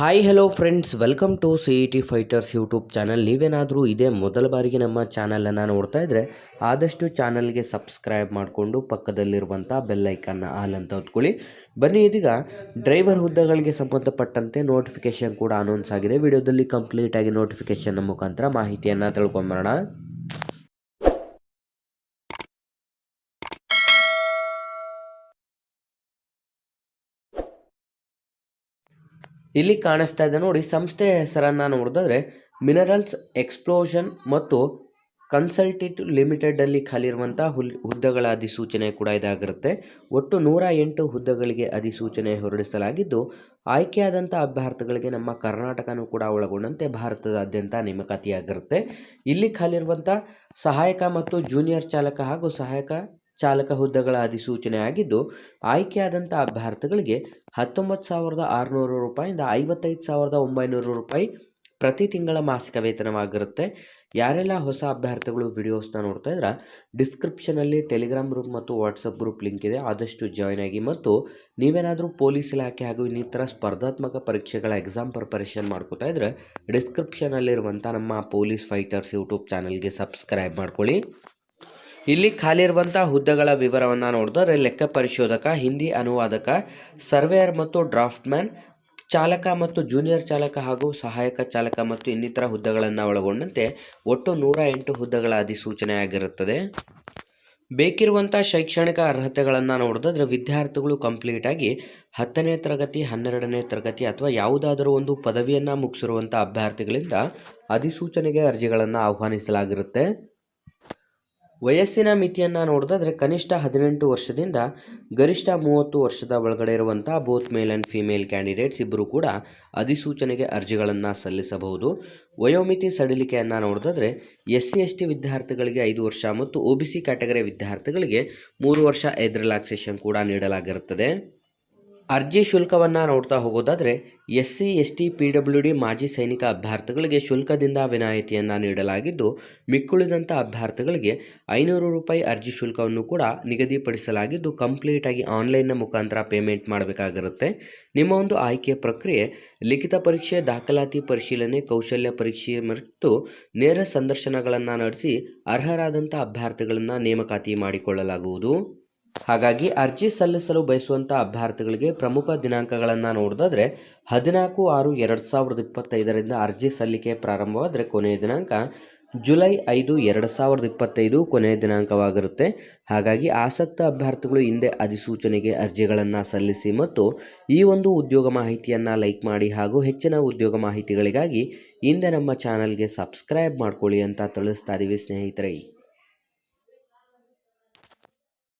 Hi hello friends, welcome to CET fighters YouTube channel. ನೀವೇನಾದರೂ ಇದೇ ಮೊದಲ ಬಾರಿಗೆ ನಮ್ಮ ಚಾನಲನ್ನು ನೋಡ್ತಾ ಇದ್ದರೆ ಆದಷ್ಟು ಚಾನಲ್ಗೆ ಸಬ್ಸ್ಕ್ರೈಬ್ ಮಾಡಿಕೊಂಡು ಪಕ್ಕದಲ್ಲಿರುವಂಥ ಬೆಲ್ಲೈಕನ್ನ ಆಲ್ ಅಂತ ಹೊತ್ಕೊಳ್ಳಿ. ಬನ್ನಿ, ಇದೀಗ ಡ್ರೈವರ್ ಹುದ್ದೆಗಳಿಗೆ ಸಂಬಂಧಪಟ್ಟಂತೆ ನೋಟಿಫಿಕೇಶನ್ ಕೂಡ ಅನೌನ್ಸ್ ಆಗಿದೆ. ವಿಡಿಯೋದಲ್ಲಿ ಕಂಪ್ಲೀಟಾಗಿ ನೋಟಿಫಿಕೇಶನ್ ಮುಖಾಂತರ ಮಾಹಿತಿಯನ್ನು ತಿಳ್ಕೊಂಬರೋಣ. ಇಲ್ಲಿ ಕಾಣಿಸ್ತಾ ಇದೆ ನೋಡಿ, ಸಂಸ್ಥೆಯ ಹೆಸರನ್ನು ನೋಡಿದ್ರೆ ಮಿನರಲ್ಸ್ ಎಕ್ಸ್ಪ್ಲೋಷನ್ ಮತ್ತು ಕನ್ಸಲ್ಟೇಟಿವ್ ಲಿಮಿಟೆಡಲ್ಲಿ ಖಾಲಿರುವಂಥ ಹುದ್ದೆಗಳ ಅಧಿಸೂಚನೆ ಕೂಡ ಇದಾಗಿರುತ್ತೆ. ಒಟ್ಟು 108 ಹುದ್ದೆಗಳಿಗೆ ಅಧಿಸೂಚನೆ ಹೊರಡಿಸಲಾಗಿದ್ದು, ಆಯ್ಕೆಯಾದಂಥ ಅಭ್ಯರ್ಥಿಗಳಿಗೆ ನಮ್ಮ ಕರ್ನಾಟಕನೂ ಕೂಡ ಒಳಗೊಂಡಂತೆ ಭಾರತದಾದ್ಯಂತ ನೇಮಕಾತಿಯಾಗಿರುತ್ತೆ. ಇಲ್ಲಿ ಖಾಲಿರುವಂಥ ಸಹಾಯಕ ಮತ್ತು ಜೂನಿಯರ್ ಚಾಲಕ ಹಾಗೂ ಸಹಾಯಕ ಚಾಲಕ ಹುದ್ದೆಗಳ ಅಧಿಸೂಚನೆ ಆಗಿದ್ದು, ಆಯ್ಕೆಯಾದಂಥ ಅಭ್ಯರ್ಥಿಗಳಿಗೆ 19,600 ರೂಪಾಯಿಂದ 55,900 ರೂಪಾಯಿ ಪ್ರತಿ ತಿಂಗಳ ಮಾಸಿಕ ವೇತನವಾಗಿರುತ್ತೆ. ಯಾರೆಲ್ಲ ಹೊಸ ಅಭ್ಯರ್ಥಿಗಳು ವಿಡಿಯೋಸ್ನ ನೋಡ್ತಾ ಇದ್ರೆ ಡಿಸ್ಕ್ರಿಪ್ಷನಲ್ಲಿ ಟೆಲಿಗ್ರಾಮ್ ಗ್ರೂಪ್ ಮತ್ತು ವಾಟ್ಸಪ್ ಗ್ರೂಪ್ ಲಿಂಕ್ ಇದೆ, ಆದಷ್ಟು ಜಾಯ್ನ್ ಆಗಿ. ಮತ್ತು ನೀವೇನಾದರೂ ಪೊಲೀಸ್ ಇಲಾಖೆ ಹಾಗೂ ಇನ್ನಿತರ ಸ್ಪರ್ಧಾತ್ಮಕ ಪರೀಕ್ಷೆಗಳ ಎಕ್ಸಾಮ್ ಪ್ರಿಪರೇಷನ್ ಮಾಡ್ಕೋತಾ ಇದ್ರೆ ಡಿಸ್ಕ್ರಿಪ್ಷನಲ್ಲಿರುವಂಥ ನಮ್ಮ ಪೊಲೀಸ್ ಫೈಟರ್ಸ್ ಯೂಟ್ಯೂಬ್ ಚಾನಲ್ಗೆ ಸಬ್ಸ್ಕ್ರೈಬ್ ಮಾಡ್ಕೊಳ್ಳಿ. ಇಲ್ಲಿ ಖಾಲಿರುವಂಥ ಹುದ್ದೆಗಳ ವಿವರವನ್ನು ನೋಡಿದ್ರೆ ಲೆಕ್ಕ ಪರಿಶೋಧಕ, ಹಿಂದಿ ಅನುವಾದಕ, ಸರ್ವೇಯರ್ ಮತ್ತು ಡ್ರಾಫ್ಟ್ಮ್ಯಾನ್, ಚಾಲಕ ಮತ್ತು ಜೂನಿಯರ್ ಚಾಲಕ ಹಾಗೂ ಸಹಾಯಕ ಚಾಲಕ ಮತ್ತು ಇನ್ನಿತರ ಹುದ್ದೆಗಳನ್ನು ಒಳಗೊಂಡಂತೆ ಒಟ್ಟು 108 ಹುದ್ದೆಗಳ ಅಧಿಸೂಚನೆ ಆಗಿರುತ್ತದೆ. ಬೇಕಿರುವಂಥ ಶೈಕ್ಷಣಿಕ ಅರ್ಹತೆಗಳನ್ನು ನೋಡಿದ್ರೆ ವಿದ್ಯಾರ್ಥಿಗಳು ಕಂಪ್ಲೀಟಾಗಿ 10ನೇ ತರಗತಿ, 12ನೇ ತರಗತಿ ಅಥವಾ ಯಾವುದಾದರೂ ಒಂದು ಪದವಿಯನ್ನು ಮುಗಿಸಿರುವಂಥ ಅಭ್ಯರ್ಥಿಗಳಿಂದ ಅಧಿಸೂಚನೆಗೆ ಅರ್ಜಿಗಳನ್ನು ಆಹ್ವಾನಿಸಲಾಗಿರುತ್ತೆ. ವಯಸ್ಸಿನ ಮಿತಿಯನ್ನು ನೋಡಿದ್ರೆ ಕನಿಷ್ಠ 18 ವರ್ಷದಿಂದ ಗರಿಷ್ಠ 30 ವರ್ಷದ ಒಳಗಡೆ ಇರುವಂಥ both male and female candidates ಇಬ್ಬರು ಕೂಡ ಅಧಿಸೂಚನೆಗೆ ಅರ್ಜಿಗಳನ್ನು ಸಲ್ಲಿಸಬಹುದು. ವಯೋಮಿತಿ ಸಡಿಲಿಕೆಯನ್ನು ನೋಡಿದ್ರೆ SC/ST ವಿದ್ಯಾರ್ಥಿಗಳಿಗೆ 5 ವರ್ಷ ಮತ್ತು OBC ಕ್ಯಾಟಗರಿ ವಿದ್ಯಾರ್ಥಿಗಳಿಗೆ 3 ವರ್ಷ ಏಜ್ ರಿಲ್ಯಾಕ್ಸೇಷನ್ ಕೂಡ ನೀಡಲಾಗಿರುತ್ತದೆ. ಅರ್ಜಿ ಶುಲ್ಕವನ್ನು ನೋಡ್ತಾ ಹೋಗೋದಾದರೆ SC/ST PWD ಮಾಜಿ ಸೈನಿಕ ಅಭ್ಯರ್ಥಿಗಳಿಗೆ ಶುಲ್ಕದಿಂದ ವಿನಾಯಿತಿಯನ್ನು ನೀಡಲಾಗಿದ್ದು, ಮಿಕ್ಕುಳಿದಂಥ ಅಭ್ಯರ್ಥಿಗಳಿಗೆ 500 ರೂಪಾಯಿ ಅರ್ಜಿ ಶುಲ್ಕವನ್ನು ಕೂಡ ನಿಗದಿಪಡಿಸಲಾಗಿದ್ದು, ಕಂಪ್ಲೀಟಾಗಿ ಆನ್ಲೈನ್ನ ಮುಖಾಂತರ ಪೇಮೆಂಟ್ ಮಾಡಬೇಕಾಗಿರುತ್ತೆ. ನಿಮ್ಮ ಒಂದು ಆಯ್ಕೆಯ ಪ್ರಕ್ರಿಯೆ ಲಿಖಿತ ಪರೀಕ್ಷೆ, ದಾಖಲಾತಿ ಪರಿಶೀಲನೆ, ಕೌಶಲ್ಯ ಪರೀಕ್ಷೆ ಮತ್ತು ನೇರ ಸಂದರ್ಶನಗಳನ್ನು ನಡೆಸಿ ಅರ್ಹರಾದಂಥ ಅಭ್ಯರ್ಥಿಗಳನ್ನು ನೇಮಕಾತಿ ಮಾಡಿಕೊಳ್ಳಲಾಗುವುದು. ಹಾಗಾಗಿ ಅರ್ಜಿ ಸಲ್ಲಿಸಲು ಬಯಸುವಂಥ ಅಭ್ಯರ್ಥಿಗಳಿಗೆ ಪ್ರಮುಖ ದಿನಾಂಕಗಳನ್ನು ನೋಡಿದ್ರೆ 14/6/2025 ಅರ್ಜಿ ಸಲ್ಲಿಕೆ ಪ್ರಾರಂಭವಾದರೆ ಕೊನೆಯ ದಿನಾಂಕ ಜುಲೈ 5, 2025 ಕೊನೆಯ ದಿನಾಂಕವಾಗಿರುತ್ತೆ. ಹಾಗಾಗಿ ಆಸಕ್ತ ಅಭ್ಯರ್ಥಿಗಳು ಹಿಂದೆ ಅಧಿಸೂಚನೆಗೆ ಅರ್ಜಿಗಳನ್ನು ಸಲ್ಲಿಸಿ ಮತ್ತು ಈ ಒಂದು ಉದ್ಯೋಗ ಮಾಹಿತಿಯನ್ನು ಲೈಕ್ ಮಾಡಿ ಹಾಗೂ ಹೆಚ್ಚಿನ ಉದ್ಯೋಗ ಮಾಹಿತಿಗಳಿಗಾಗಿ ಹಿಂದೆ ನಮ್ಮ ಚಾನಲ್ಗೆ ಸಬ್ಸ್ಕ್ರೈಬ್ ಮಾಡ್ಕೊಳ್ಳಿ ಅಂತ ತಿಳಿಸ್ತಾ ಇದ್ದೀವಿ ಸ್ನೇಹಿತರೆ.